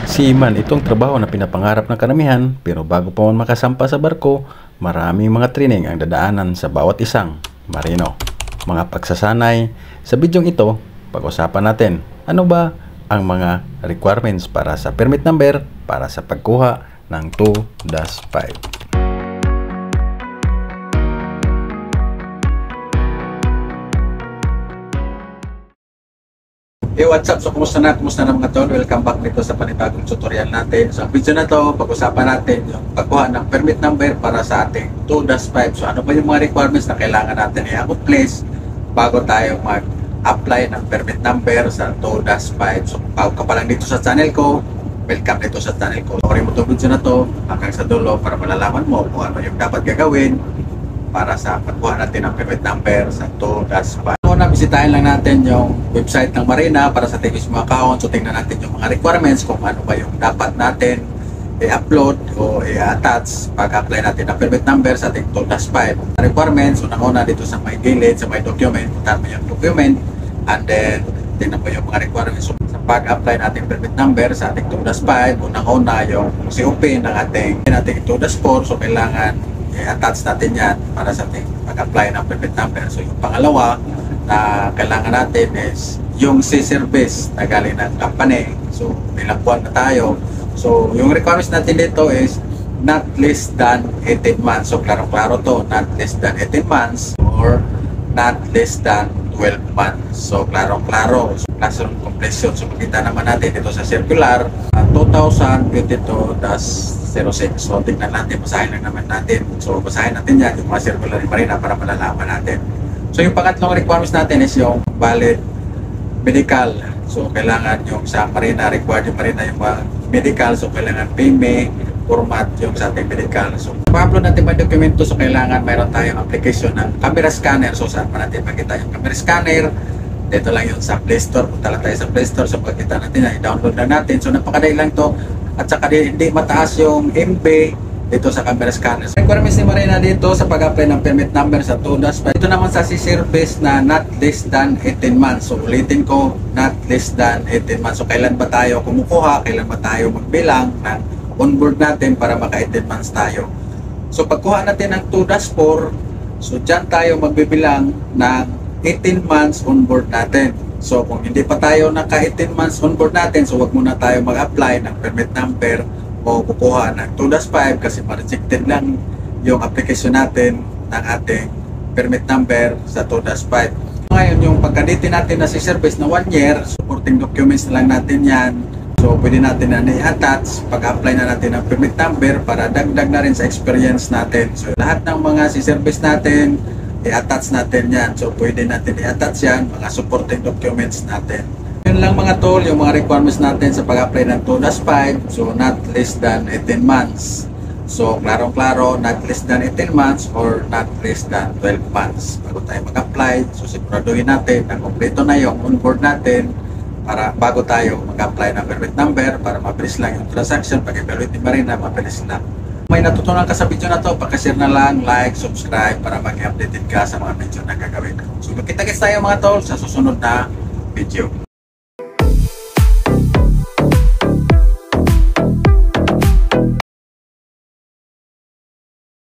Seaman, itong trabaho na pinapangarap ng karamihan, pero bago pa man makasampa sa barko, maraming mga training ang dadaanan sa bawat isang marino. Mga pagsasanay, sa bidyong ito, pag-usapan natin ano ba ang mga requirements para sa permit number para sa pagkuha ng 2-5. Hey, what's up? So, kumusta na? Kumusta na mga tol? Welcome back dito sa panibagong tutorial natin. So, ang video na to, pag-usapan natin yung pagkuha ng permit number para sa ating 2-5. So, ano ba yung mga requirements na kailangan natin i-accomplish bago tayo mag-apply ng permit number sa 2-5. So, kung bago ka pa lang dito sa channel ko, welcome dito sa channel ko. Sorry mo itong video na to hanggang sa dulo para malalaman mo kung ano yung dapat gagawin para sa pagkuha natin ng permit number sa 2-5. Una, bisitahin lang natin yung website ng Marina para sa ating mismo account. So, tingnan natin yung mga requirements kung ano ba yung dapat natin i-upload o i-attach pag-apply natin ng permit number sa ating 2-5. Requirements, unang-una dito sa may gilid, sa may document, puntahan mo yung document, and then tingnan mo yung mga requirements. So, sa pag-apply natin permit number sa ating 2-5, unang-una yung COP ng ating 2-4. So, kailangan i-attach natin yan para sa ating pag-apply ng permit number. So, yung pangalawa na kailangan natin is yung C-service na galing ng company. So, ilang buwan na tayo. So, yung requirements natin dito is not less than 18 months. So, klaro-klaro to, not less than 18 months or not less than 12 months. So, klaro-klaro. So, classroom completion. So, makita naman natin dito sa circular 2022-06. So, tignan natin, basahin lang naman natin. So, basahin natin yan, yung mga circular ni Marina para malalaman natin. So, yung pangatlong requirements natin is yung valid medical. So, kailangan yung sa Marina, required yung Marina yung medical. So, kailangan PME, format yung sa ating medical. So, pag-upload natin mga dokumento, so kailangan mayroon tayong application ng camera scanner. So, saan pa natin makita yung camera scanner? Dito lang yun sa Play Store. Punta lang tayo sa Play Store. So, pagkita natin, i-download na natin. So, napakadali lang to. At saka hindi mataas yung MB dito sa camera scanner. So, requirements ni Marina dito sa pag-apply ng permit number sa 2-5. Ito naman sa C-service na not less than 18 months. So, ulitin ko, not less than 18 months. So, kailan ba tayo kumukuha? Kailan ba tayo magbilang ng onboard natin para maka-18 months tayo? So, pagkuha natin ng 2-4, so, dyan tayo magbibilang ng 18 months onboard natin. So, kung hindi pa tayo naka-18 months onboard natin, so, wag muna tayo mag-apply ng permit number o kukuha ng 2-5 kasi ma-rejected lang yung application natin ng ating permit number sa 2-5. Ngayon, yung pagkaditi natin na si service na 1 year, supporting documents na lang natin yan. So, pwede natin na i-attach pag-apply na natin ng permit number para dagdag na rin sa experience natin. So, lahat ng mga si service natin, i-attach natin yan. So, pwede natin i-attach yan, mga supporting documents natin. Yun lang mga tol, yung mga requirements natin sa pag-apply ng 2-5. So, not less than 18 months. So, klarong-klaro, not less than 18 months or not less than 12 months. Bago tayo mag-apply, so siguraduhin natin na kompleto na yung onboard natin para bago tayo mag-apply ng permit number para mabilis lang yung transaction. Pag-evaluate ni Marina, mabilis lang. May natutunan ka sa video na to, pagka-share na lang, like, subscribe para mag-updated ka sa mga video na gagawin ko. So, magkita-kits tayo mga tol sa susunod na video.